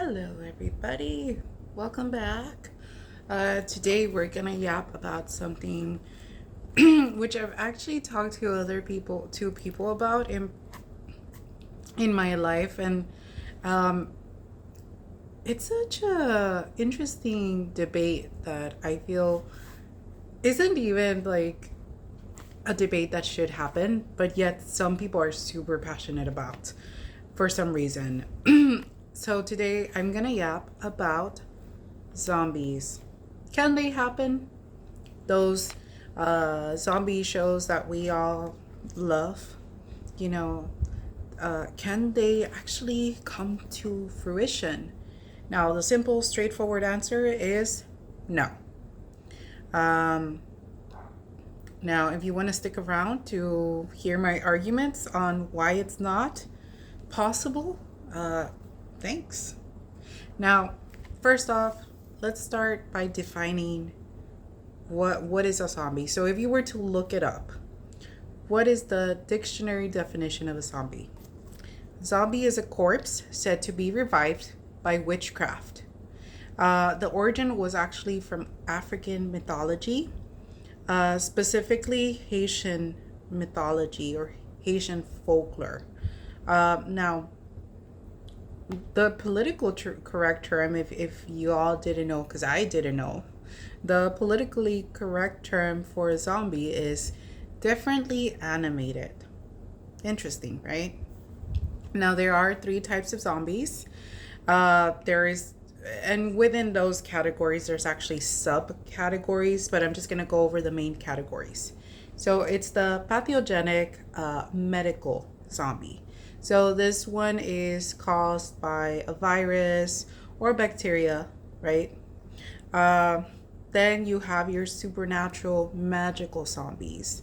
Hello, everybody. Welcome back. Today we're gonna yap about something which I've actually talked to people about in my life, and um, it's such a interesting debate that I feel isn't even like a debate that should happen, but yet some people are super passionate about for some reason. So today I'm gonna yap about zombies. Can they happen? Those zombie shows that we all love, you know, can they actually come to fruition? Now, the simple, straightforward answer is no. Um, Now, if you want to stick around to hear my arguments on why it's not possible, thanks. Now, first off, let's start by defining what is a zombie. So if you were to look it up, what is the dictionary definition of a zombie? Zombie is a corpse said to be revived by witchcraft. The origin was actually from African mythology, specifically Haitian mythology or Haitian folklore. Now, the political correct term, if you all didn't know, because I didn't know, the politically correct term for a zombie is differently animated. Interesting, right? Now, there are three types of zombies. There is, and within those categories, there's actually subcategories, but I'm just going to go over the main categories. So it's the pathogenic medical zombie. So this one is caused by a virus or bacteria, right? Then you have your supernatural magical zombies.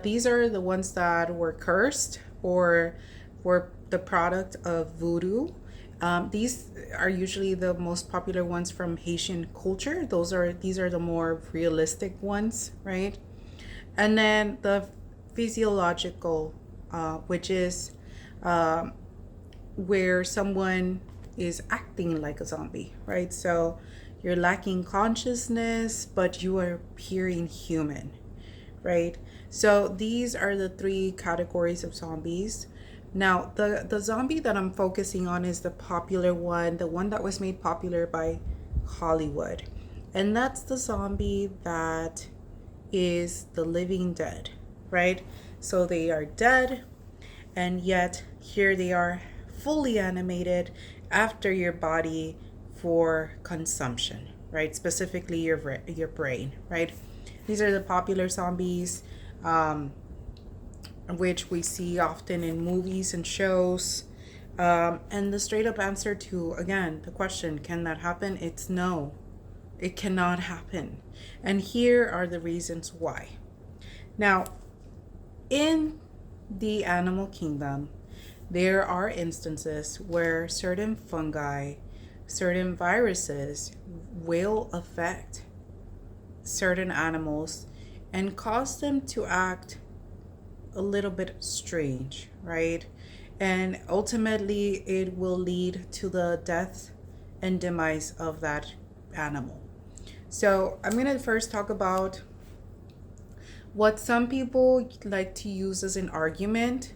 These are the ones that were cursed or were the product of voodoo. These are usually the most popular ones from Haitian culture. These are the more realistic ones, right? And then the physiological, which is where someone is acting like a zombie, right? So you're lacking consciousness, but you are appearing human, right? So these are the three categories of zombies. Now, the zombie that I'm focusing on is the popular one, the one that was made popular by Hollywood. And that's the zombie that is the living dead, right? So they are dead, and yet here they are fully animated after your body for consumption, right? Specifically your brain, right? These are the popular zombies, which we see often in movies and shows. And the straight up answer to, again, the question, can that happen? It's no, it cannot happen. And here are the reasons why. Now, in the animal kingdom, there are instances where certain fungi, certain viruses will affect certain animals and cause them to act a little bit strange, right? And ultimately, it will lead to the death and demise of that animal. So, I'm going to first talk about what some people like to use as an argument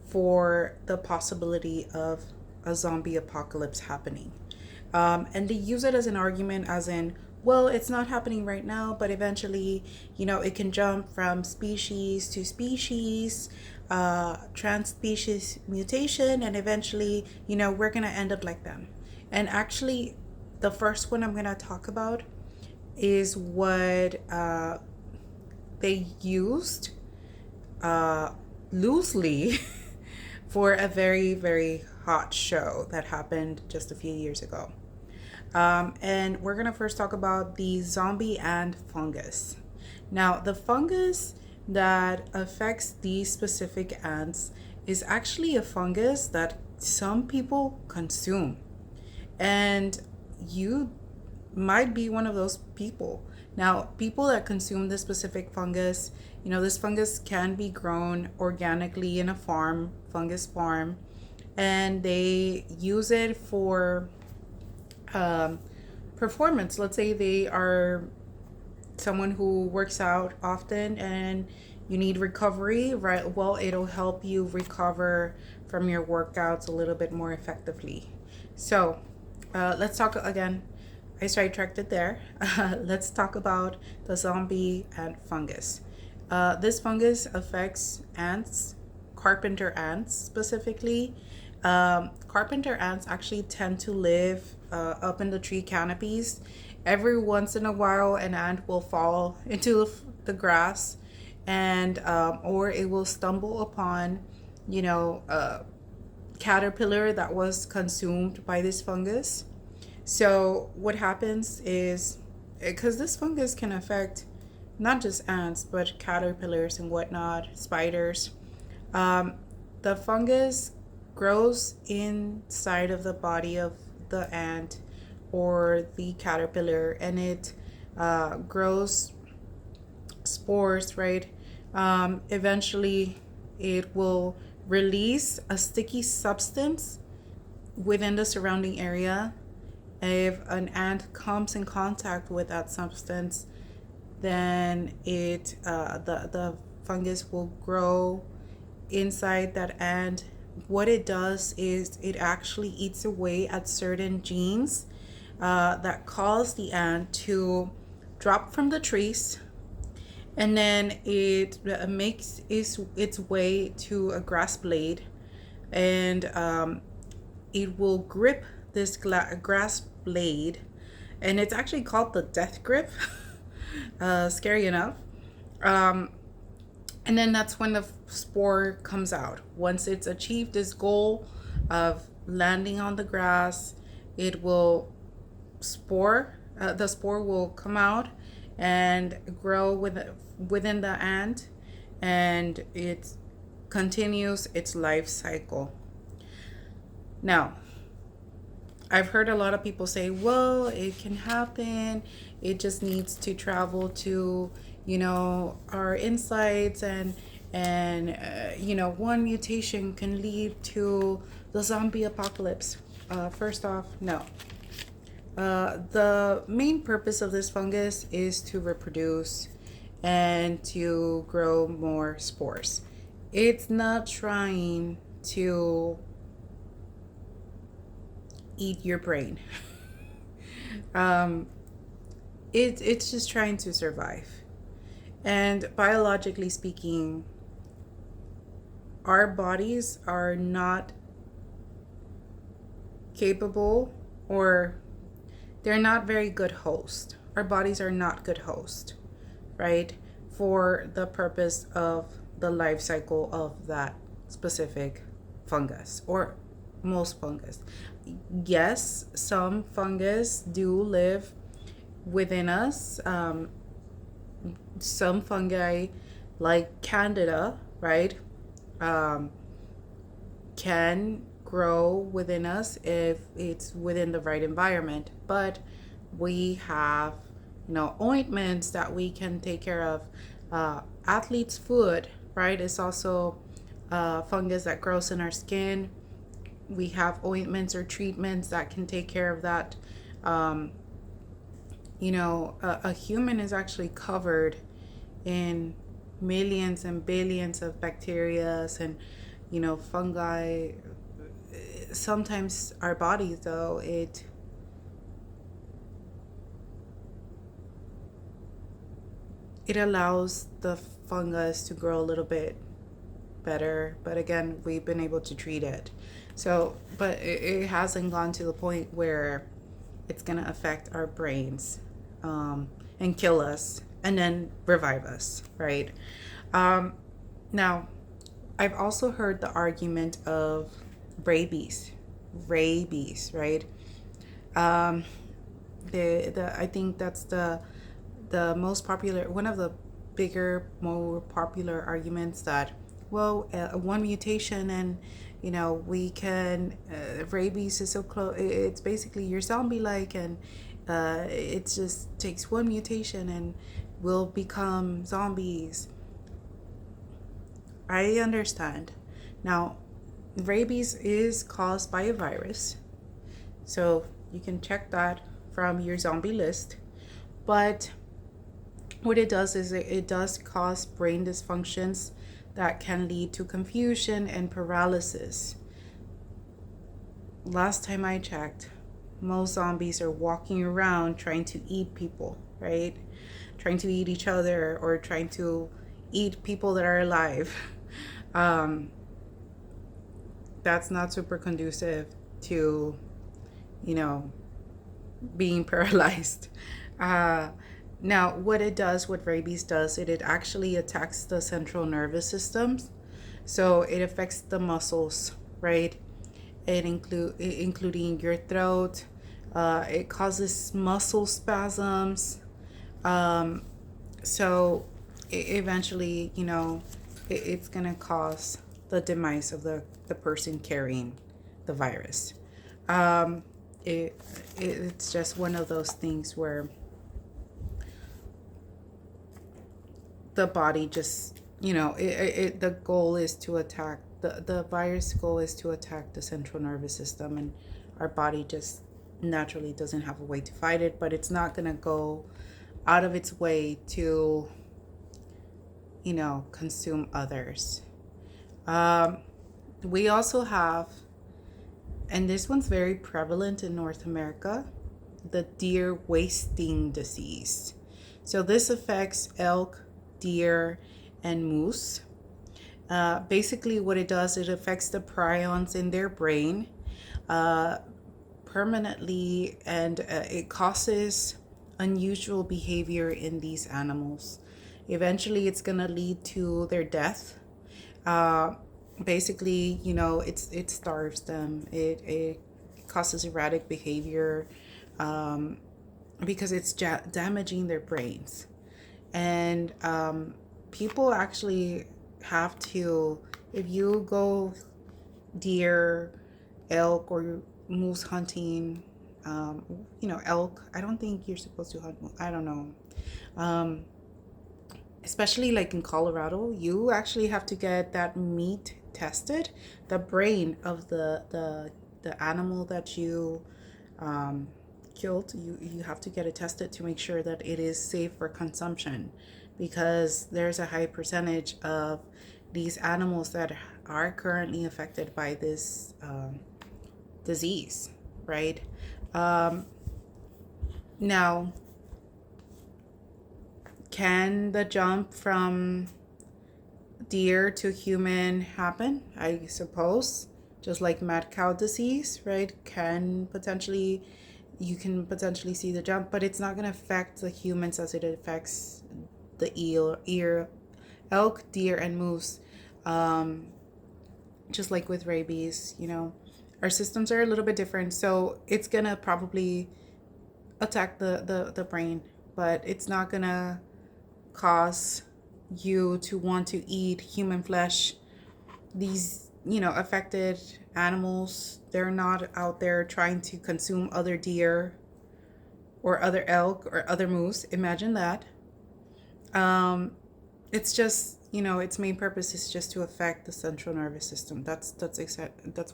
for the possibility of a zombie apocalypse happening. And they use it as an argument, as in, well, it's not happening right now, but eventually, it can jump from species to species, trans-species mutation, and eventually, we're going to end up like them. And actually, the first one I'm going to talk about is what they used loosely for a very, very hot show that happened just a few years ago. And we're going to first talk about the zombie ant fungus. Now, the fungus that affects these specific ants is actually a fungus that some people consume. And you might be one of those people. Now, people that consume this specific fungus, this fungus can be grown organically in a fungus farm, and they use it for um, performance. Let's say they are someone who works out often and you need recovery, right? Well, it'll help you recover from your workouts a little bit more effectively. So let's talk again. I sidetracked it there. Let's talk about the zombie ant fungus. This fungus affects ants, carpenter ants specifically. Carpenter ants actually tend to live up in the tree canopies. Every once in a while, an ant will fall into the grass, and or it will stumble upon, a caterpillar that was consumed by this fungus. So what happens is, because this fungus can affect not just ants but caterpillars and whatnot, spiders. Um, the fungus grows inside of the body of the ant or the caterpillar, and it grows spores, right? Eventually, it will release a sticky substance within the surrounding area. If an ant comes in contact with that substance, then the fungus will grow inside that ant. What it does is it actually eats away at certain genes that cause the ant to drop from the trees, and then it makes its way to a grass blade, and it will grip this grass blade, and it's actually called the death grip. Scary enough. And then that's when the spore comes out. Once it's achieved its goal of landing on the grass, it will the spore will come out and grow within the ant, and it continues its life cycle. Now, I've heard a lot of people say, well, it can happen. It just needs to travel to, our insides, and one mutation can lead to the zombie apocalypse. First off, no. The main purpose of this fungus is to reproduce and to grow more spores. It's not trying to eat your brain. It's just trying to survive. And biologically speaking, our bodies are not capable, or they're not very good hosts. Our bodies are not good hosts, right? For the purpose of the life cycle of that specific fungus, or most fungus. Yes, some fungus do live within us. Some fungi, like Candida, right, can grow within us if it's within the right environment. But we have, ointments that we can take care of. Athlete's foot, right, is also fungus that grows in our skin. We have ointments or treatments that can take care of that. A human is actually covered in millions and billions of bacteria and, fungi. Sometimes our bodies, though, it allows the fungus to grow a little bit better, but again, we've been able to treat it. So, but it hasn't gone to the point where it's gonna affect our brains, and kill us and then revive us, right? Now, I've also heard the argument of rabies, right? I think that's the most popular, one of the bigger, more popular arguments, that, well, one mutation and we can, rabies is so close, it's basically you're zombie like, and it just takes one mutation and we'll become zombies. I understand. Now, rabies is caused by a virus, so You can check that from your zombie list. But what it does is it does cause brain dysfunctions that can lead to confusion and paralysis. Last time I checked, most zombies are walking around trying to eat people, right? Trying to eat each other or trying to eat people that are alive. Um, that's not super conducive to, you know, being paralyzed. Uh, Now, what rabies does, it actually attacks the central nervous system. So it affects the muscles, right? Including your throat. It causes muscle spasms. Um, so eventually, it's gonna cause the demise of the person carrying the virus. Um, it's just one of those things where the body just, the goal is to attack the virus goal is to attack the central nervous system, and our body just naturally doesn't have a way to fight it, but it's not going to go out of its way to, consume others. We also have, and this one's very prevalent in North America, the deer wasting disease. So this affects elk, deer, and moose. Basically, what it does, it affects the prions in their brain permanently, and it causes unusual behavior in these animals. Eventually, it's going to lead to their death. Basically, it starves them. It causes erratic behavior because it's damaging their brains. And people actually have to, if you go deer, elk, or moose hunting, elk, I don't think you're supposed to hunt, I don't know. Especially like in Colorado, you actually have to get that meat tested, the brain of the animal that you killed. You have to get it tested to make sure that it is safe for consumption, because there's a high percentage of these animals that are currently affected by this disease, right? Now, can the jump from deer to human happen? I suppose, just like mad cow disease, right? You can potentially see the jump, but it's not going to affect the humans as it affects the elk, deer, and moose. Just like with rabies, our systems are a little bit different, so it's going to probably attack the brain, but it's not going to cause you to want to eat human flesh. These, affected animals, they're not out there trying to consume other deer or other elk or other moose. Imagine that. It's just, its main purpose is just to affect the central nervous system. That's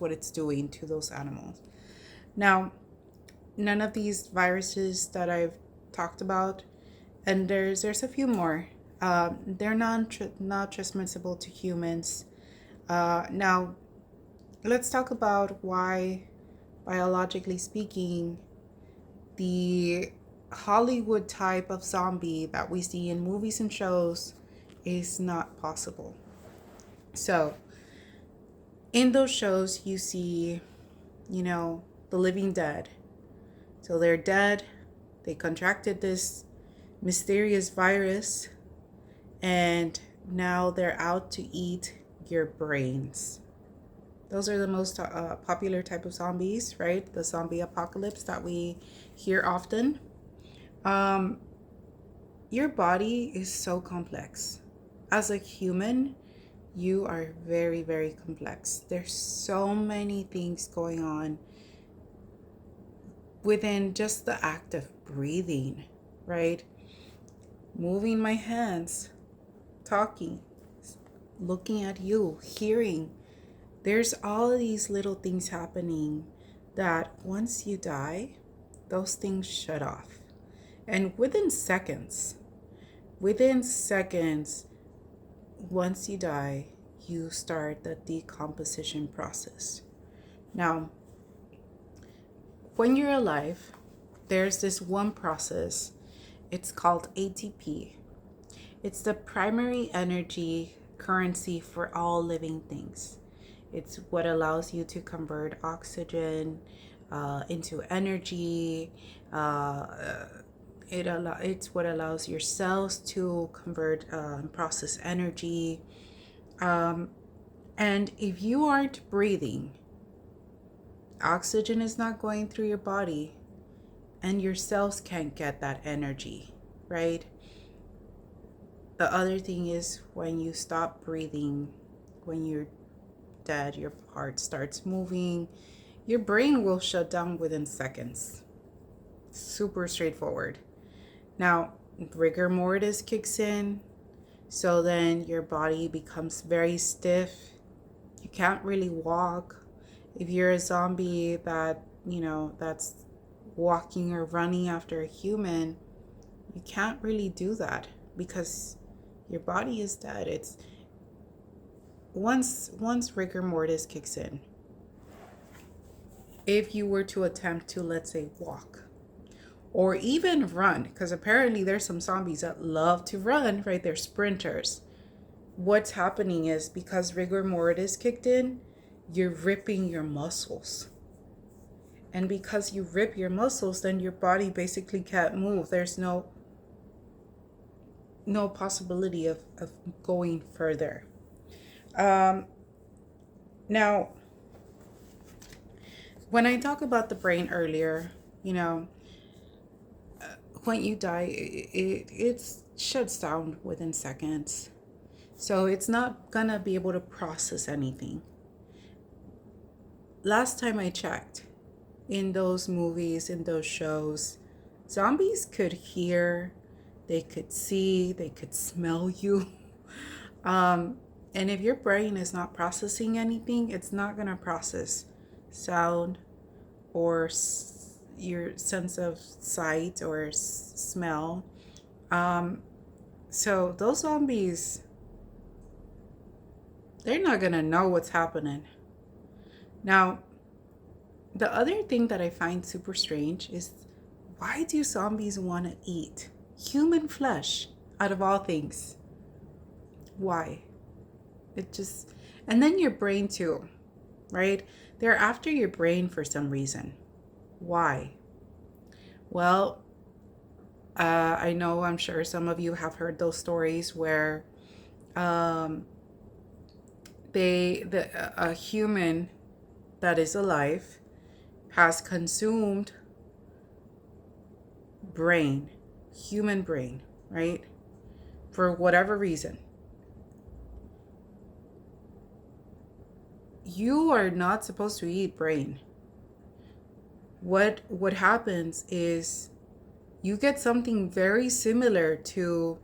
what it's doing to those animals. Now, none of these viruses that I've talked about, and there's a few more. They're not transmissible to humans. Now, let's talk about why, biologically speaking, the Hollywood type of zombie that we see in movies and shows is not possible. So, in those shows, you see, the living dead. So they're dead. They contracted this mysterious virus, and now they're out to eat your brains. Those are the most popular type of zombies, right? The zombie apocalypse that we hear often. Your body is so complex. As a human, you are very, very complex. There's so many things going on within just the act of breathing, right? Moving my hands, talking, looking at you, hearing. There's all of these little things happening that once you die, those things shut off. And within seconds, once you die, you start the decomposition process. Now, when you're alive, there's this one process. It's called ATP. It's the primary energy currency for all living things. It's what allows you to convert oxygen into energy. It's what allows your cells to convert and process energy. And if you aren't breathing, oxygen is not going through your body, and your cells can't get that energy, right? The other thing is, when you stop breathing, when you're dead, your heart starts moving, your brain will shut down within seconds. Super straightforward. Now, rigor mortis kicks in, so then your body becomes very stiff. You can't really walk. If you're a zombie that, that's walking or running after a human, you can't really do that because your body is dead. It's once rigor mortis kicks in, if you were to attempt to, let's say, walk or even run, because apparently there's some zombies that love to run, right? They're sprinters. What's happening is, because rigor mortis kicked in, you're ripping your muscles. And because you rip your muscles, then your body basically can't move. There's no possibility of going further. Now, when I talk about the brain earlier, when you die, it shuts down within seconds. So it's not gonna be able to process anything. Last time I checked, in those movies, in those shows, zombies could hear, they could see, they could smell you. And if your brain is not processing anything, it's not going to process sound or your sense of sight or smell. So those zombies, they're not going to know what's happening. Now, the other thing that I find super strange is, why do zombies want to eat human flesh out of all things? Why? And then your brain too, right? They're after your brain for some reason. Why? Well, I'm sure some of you have heard those stories where a human that is alive has consumed human brain, right? For whatever reason. You are not supposed to eat brain. What happens is, you get something very similar to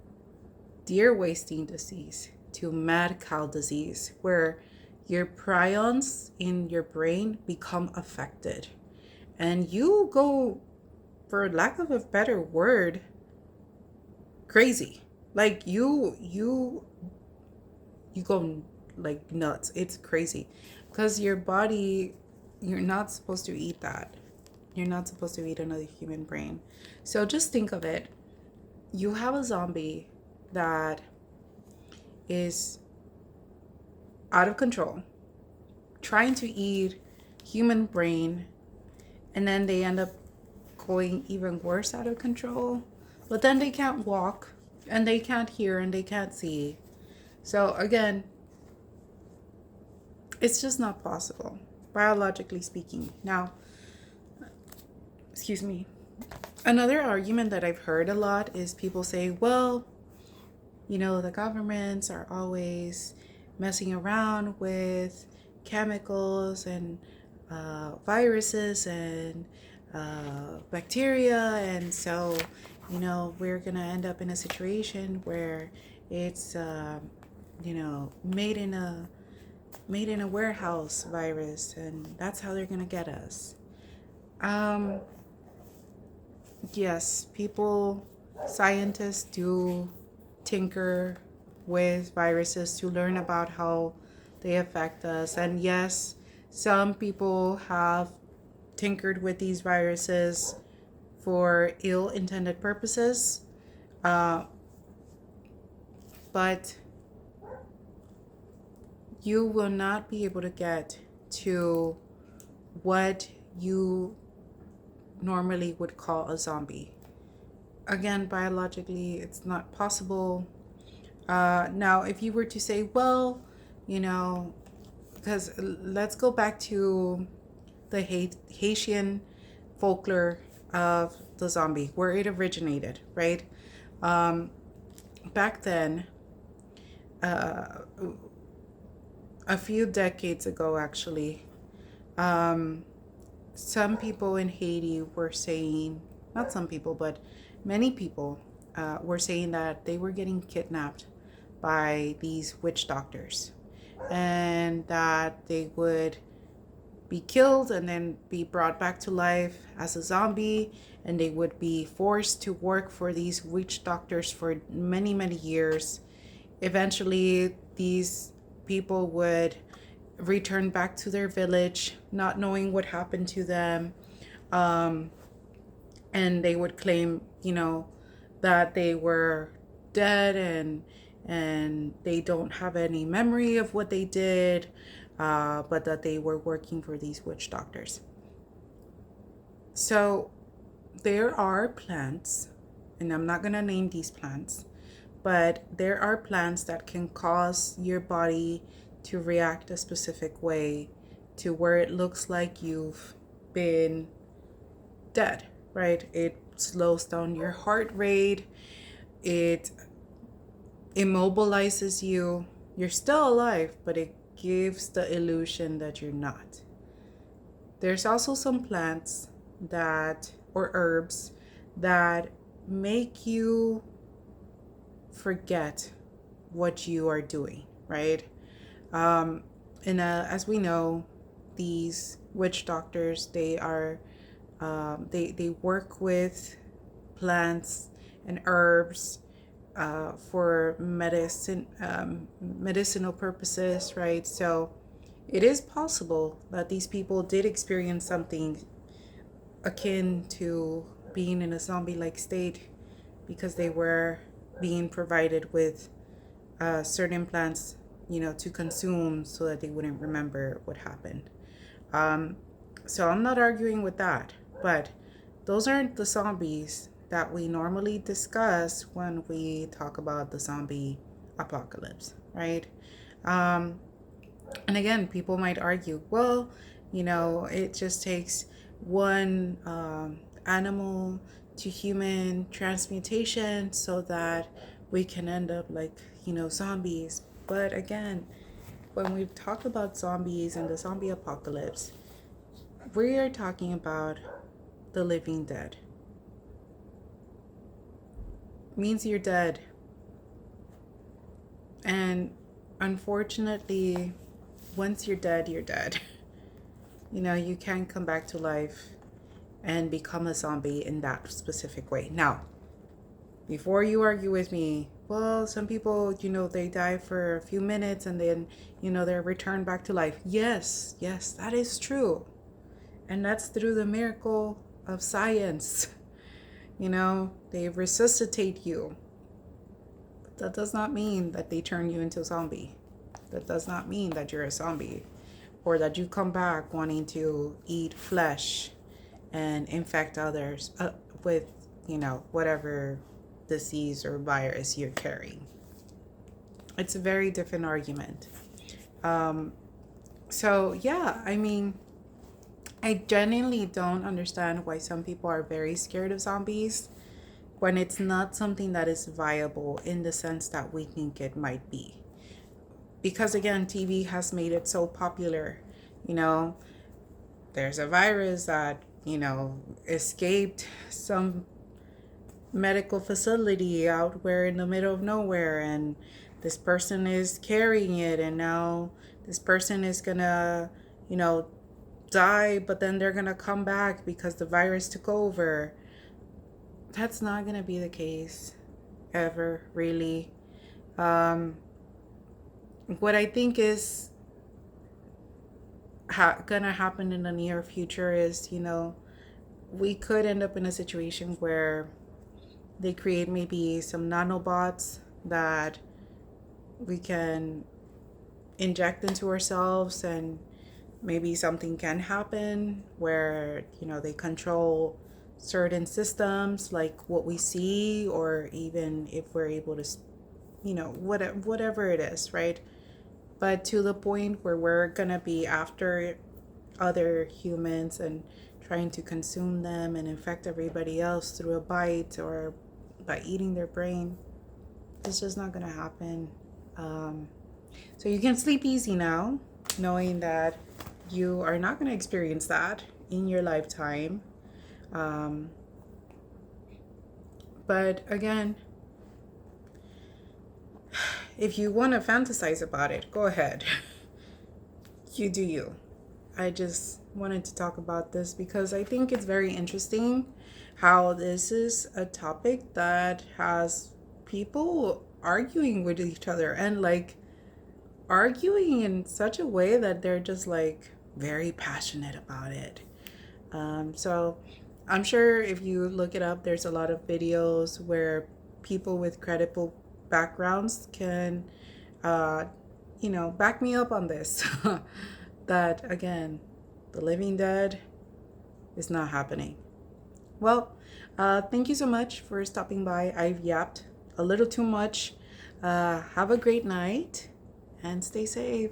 deer wasting disease, to mad cow disease, where your prions in your brain become affected, and you go, for lack of a better word, crazy. Like you go like nuts. It's crazy, because your body, you're not supposed to eat that. You're not supposed to eat another human brain. So just think of it. You have a zombie that is out of control, trying to eat human brain, and then they end up going even worse out of control. But then they can't walk, and they can't hear, and they can't see. So again, it's just not possible, biologically speaking. Now, excuse me. Another argument that I've heard a lot is people say, well, the governments are always messing around with chemicals and viruses and bacteria, and so we're gonna end up in a situation where it's made in a warehouse virus, and that's how they're gonna get us. yes, scientists do tinker with viruses to learn about how they affect us. And yes, some people have tinkered with these viruses for ill intended purposes. Uh, but you will not be able to get to what you normally would call a zombie. Again, biologically, it's not possible. Now, if you were to say, well, you know, because let's go back to the Haitian folklore of the zombie, where it originated, right? Um, Back then, uh, a few decades ago, actually, um, some people in Haiti were saying, not some people, but many people were saying that they were getting kidnapped by these witch doctors and that they would be killed and then be brought back to life as a zombie, and they would be forced to work for these witch doctors for many, many years. Eventually, these people would return back to their village, not knowing what happened to them. Um, and they would claim, that they were dead, and they don't have any memory of what they did, but that they were working for these witch doctors. So there are plants, and I'm not going to name these plants, but there are plants that can cause your body to react a specific way to where it looks like you've been dead, right? It slows down your heart rate, it immobilizes you. You're still alive, but it gives the illusion that you're not. There's also some plants or herbs that make you forget what you are doing, right? Um, as we know, these witch doctors, they work with plants and herbs for medicinal purposes, right? So it is possible that these people did experience something akin to being in a zombie-like state because they were being provided with certain plants, to consume so that they wouldn't remember what happened. Um, so I'm not arguing with that, but those aren't the zombies that we normally discuss when we talk about the zombie apocalypse, right? Um, and again, people might argue, well, it just takes one animal to human transmutation so that we can end up like, zombies. But again, when we talk about zombies and the zombie apocalypse, we are talking about the living dead. Means you're dead. And unfortunately, once you're dead, you're dead. You can't come back to life and become a zombie in that specific way. Now, before you argue with me, well, some people, they die for a few minutes and then, they're returned back to life. Yes, that is true. And that's through the miracle of science. They resuscitate you. But that does not mean that they turn you into a zombie. That does not mean that you're a zombie or that you come back wanting to eat flesh and infect others with, whatever disease or virus you're carrying. It's a very different argument. So, yeah, I mean, I genuinely don't understand why some people are very scared of zombies when it's not something that is viable in the sense that we think it might be. Because again, TV has made it so popular. There's a virus that, escaped some medical facility out where in the middle of nowhere, and this person is carrying it, and now this person is gonna, die, but then they're gonna come back because the virus took over. that's not gonna be the case ever, really. Um, what I think is gonna happen in the near future is, we could end up in a situation where they create maybe some nanobots that we can inject into ourselves, and maybe something can happen where they control certain systems like what we see, or even if we're able to whatever it is, right? But to the point where we're gonna be after other humans and trying to consume them and infect everybody else through a bite or by eating their brain, it's just not gonna happen. So you can sleep easy now, knowing that you are not going to experience that in your lifetime. But again, if you want to fantasize about it, go ahead. You do you. I just wanted to talk about this because I think it's very interesting how this is a topic that has people arguing with each other, and like arguing in such a way that they're just like very passionate about it. So I'm sure if you look it up, there's a lot of videos where people with credible backgrounds can, back me up on this. That again, the living dead is not happening. Well, thank you so much for stopping by. I've yapped a little too much. Have a great night and stay safe.